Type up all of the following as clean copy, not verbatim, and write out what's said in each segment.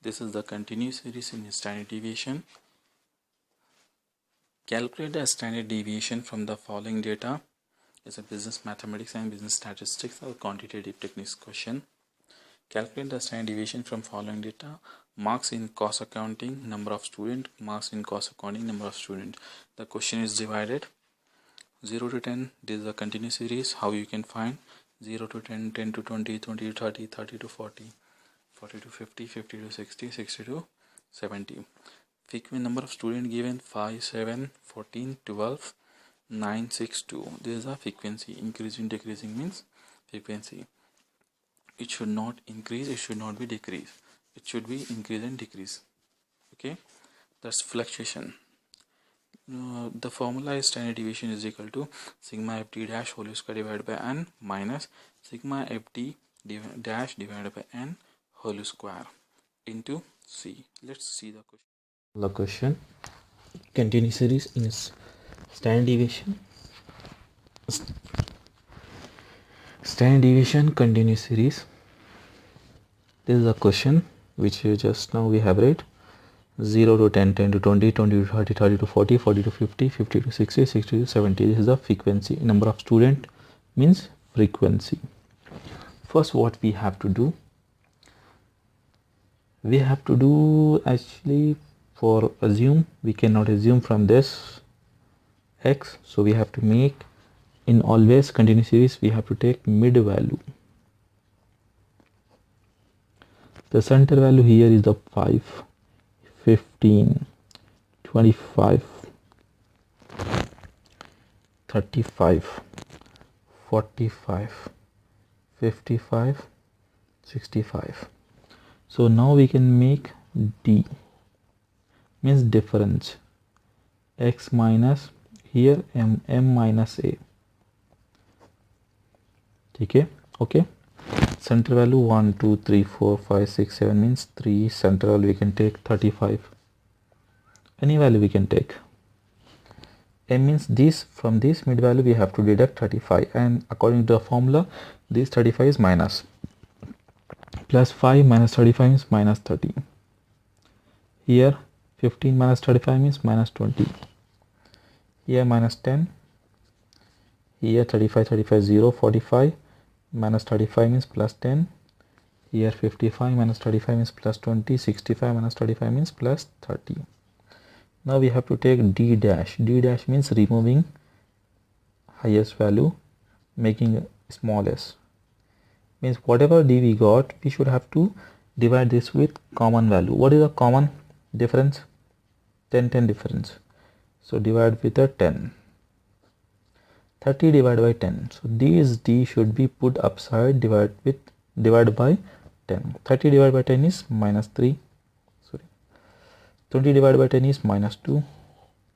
This is the continuous series in standard deviation. Calculate the standard deviation from the following data. It's a business mathematics and business statistics or quantitative techniques question. Calculate the standard deviation from following data. Marks in cost accounting, number of students. Marks in cost accounting, number of students. The question is divided 0 to 10. This is a continuous series. How you can find 0 to 10, 10 to 20, 20 to 30, 30 to 40, 40 to 50, 50 to 60, 60 to 70. Frequent number of students given 5, 7, 14, 12, 9, 6, 2. This is a frequency. Increasing, decreasing means frequency. It should not increase, it should not be decrease. It should be increase and decrease. Okay, that's fluctuation. The formula is standard deviation is equal to sigma ft dash whole square divided by n minus sigma ft dash divided by n whole square into c. Let's see the question. The question, continuous series in standard deviation. Standard deviation continuous series. This is a question which just now we have read. 0 to 10, 10 to 20, 20 to 30, 30 to 40, 40 to 50, 50 to 60, 60 to 70. This is the frequency. Number of student means frequency. First, what we have to do? We have to do actually for assume. We cannot assume from this x. So we have to make in always continuous series. We have to take mid value. The center value here is the 5. 15, 25, 35, 45, 55, 65. So now we can make D means difference, x minus here m minus a. Okay. Center value 1, 2, 3, 4, 5, 6, 7 means 3. Center value we can take 35. Any value we can take. M means this, from this mid value we have to deduct 35, and according to the formula this 35 is minus. Plus 5 minus 35 means minus 30. Here 15 minus 35 means minus 20. Here minus 10. Here 35, 35, 0, 45. Minus 35 means plus 10. Here 55 minus 35 means plus 20. 65 minus 35 means plus 30. Now we have to take D dash. D dash means removing highest value, making smallest. Means whatever D we got, we should have to divide this with common value. What is the common difference? 10, 10 difference. So divide with a 10. 30 divided by 10. So this D should be put upside, divide by 10. 30 divided by 10 is minus 3. 20 divided by 10 is minus 2.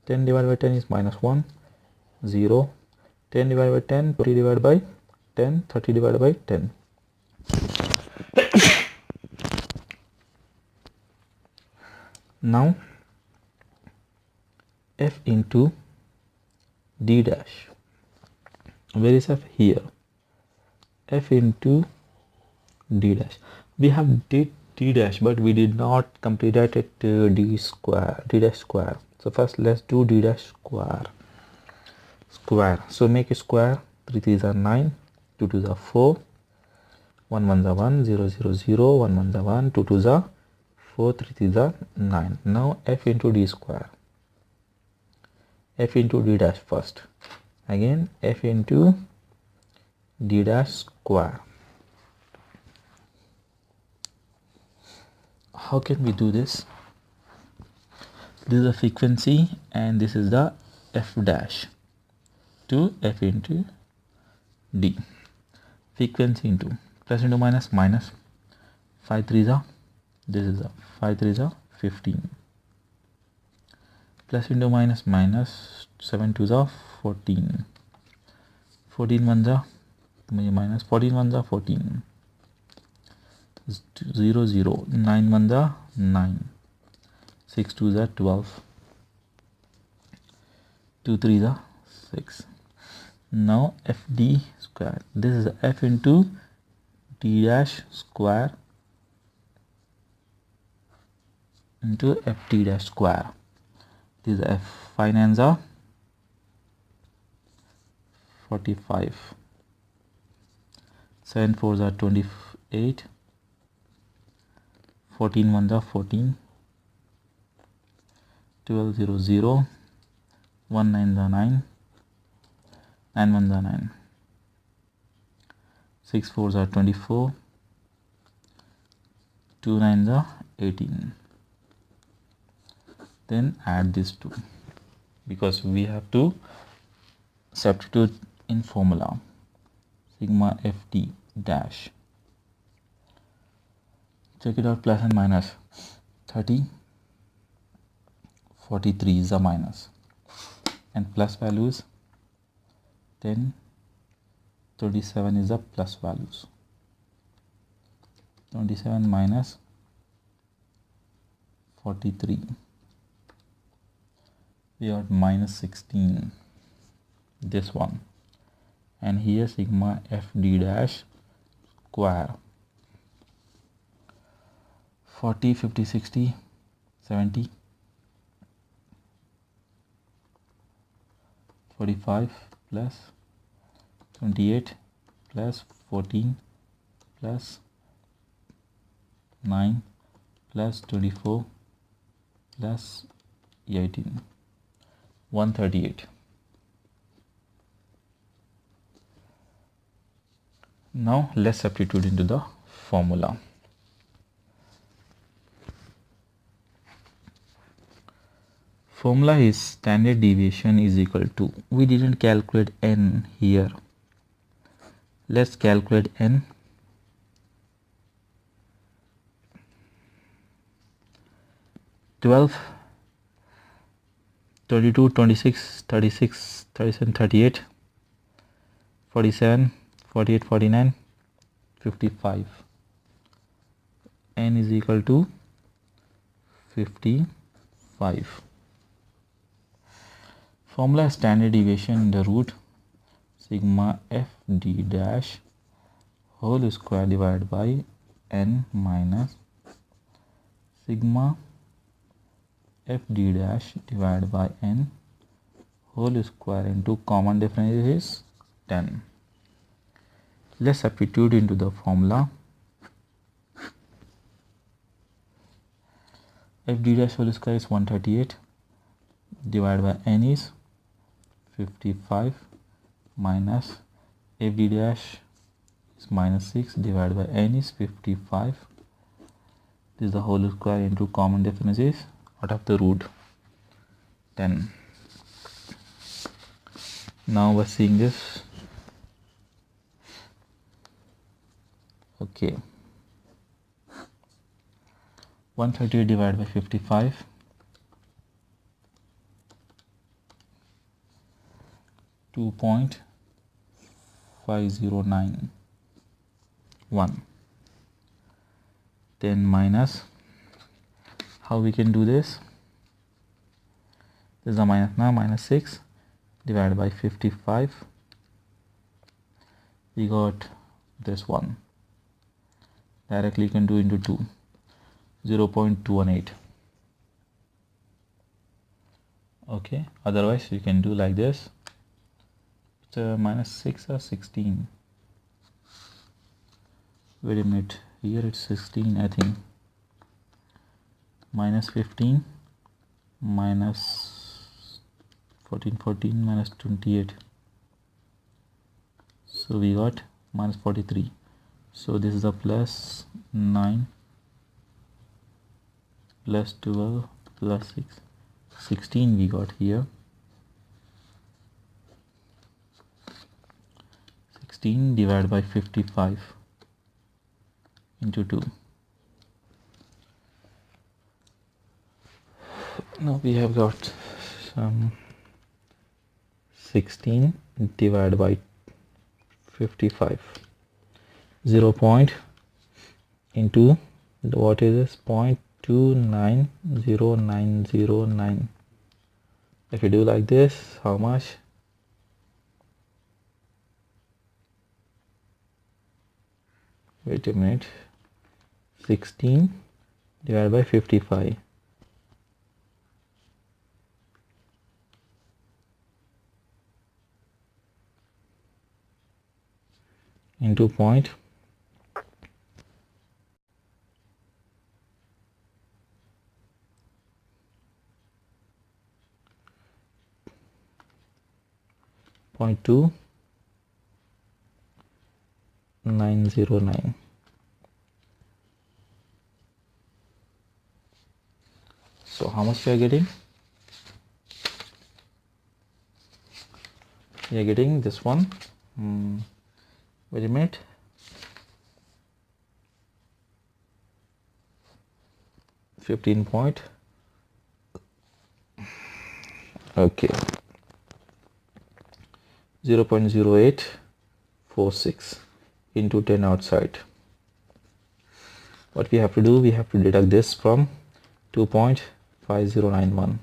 10 divided by 10 is minus 1. 0. 10 divided by 10. 20 divided by 10. 30 divided by 10. Now f into D dash. Where is f? Here. F into D dash. We have did D dash, but we did not complete that at D dash square. So first let's do D dash square. So make a square. 3 3s are 9, 2 2s are 4, 1 1s are 1, 0 0 0, 1 1s are 1, 2 2s are 4, 3 3s are 9. Now f into D square. F into D dash first. Again f into D dash square. How can we do this? This is the frequency and this is the f dash to f into D. Frequency into plus into minus minus. 5 3s are, this is a 5 3s are 15. Plus into minus minus, 7 2s are 14. 14 1s are minus, 14 1s are 14. 0 0, 9 1s are 9. 6 2s are 12. 2 3s are 6. Now fd square. This is f into d dash square into ft dash square. This is f 5 nines are 45, 7 fours are 28, 14 ones are 14, 12 0 0, 1 9 are 9, 9 ones are 9, 6 fours are 24, 2 nines are 18. Then add these two because we have to substitute in formula. Sigma ft dash, check it out, plus and minus. 30, 43 is a minus, and plus values 10, 27 is a plus values. 27 minus 43, we got minus 16, this one. And here sigma fd dash square, 40, 50, 60, 70, 45 plus 28 plus 14 plus 9 plus 24 plus 18, 138. Now let's substitute into the formula. Formula is standard deviation is equal to, we didn't calculate n here, let's calculate n. (12), 22, 26, 36, 37, 38, 47, 48, 49, 55. N is equal to 55. Formula standard deviation in the root sigma fd dash whole square divided by n minus sigma fd dash divided by n whole square into common difference is 10. Let's substitute into the formula. Fd dash whole square is 138 divided by n is 55 minus fd dash is minus 6 divided by n is 55. This is the whole square into common difference is out of the root 10. Now we're seeing this. Okay, 138 divided by 55, 2.5091. Then minus, how we can do this? This is a minus now, minus 6 divided by 55, we got this one. Directly you can do into 2, 0.218. Okay, otherwise you can do like this. It's minus 6 or 16. Wait a minute, here it's 16 I think. Minus 15 minus 14, 14 minus 28. So we got minus 43. So this is a plus 9 plus 12 plus 6, 16 we got here. 16 divided by 55 into 2. Now we have got some 16 divided by 55. 0 point into what is this? 0.290909. If you do like this, how much? Wait a minute. 16 divided by 55. into 0.0. Point 2909. So how much we are getting? We are getting this one. Wait a minute. .15. Okay. 0.0846 into 10 outside. What we have to do, we have to deduct this from 2.5091.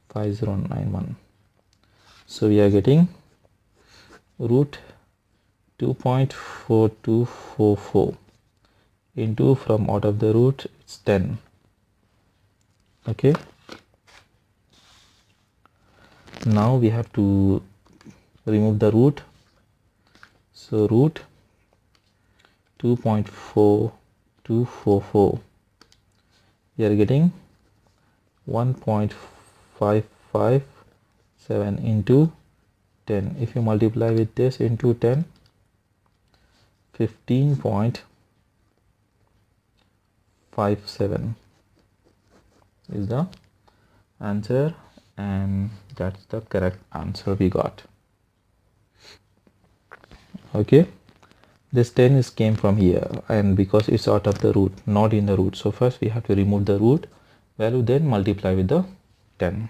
5091. So we are getting root 2.4244 into, from out of the root it's 10. Okay, now we have to remove the root. So root 2.4244, we are getting 1.557 into 10. If you multiply with this into 10, 15.57 is the answer, and that's the correct answer we got. Okay, this 10 is came from here, and because it's out of the root, not in the root, so first we have to remove the root value, then multiply with the 10.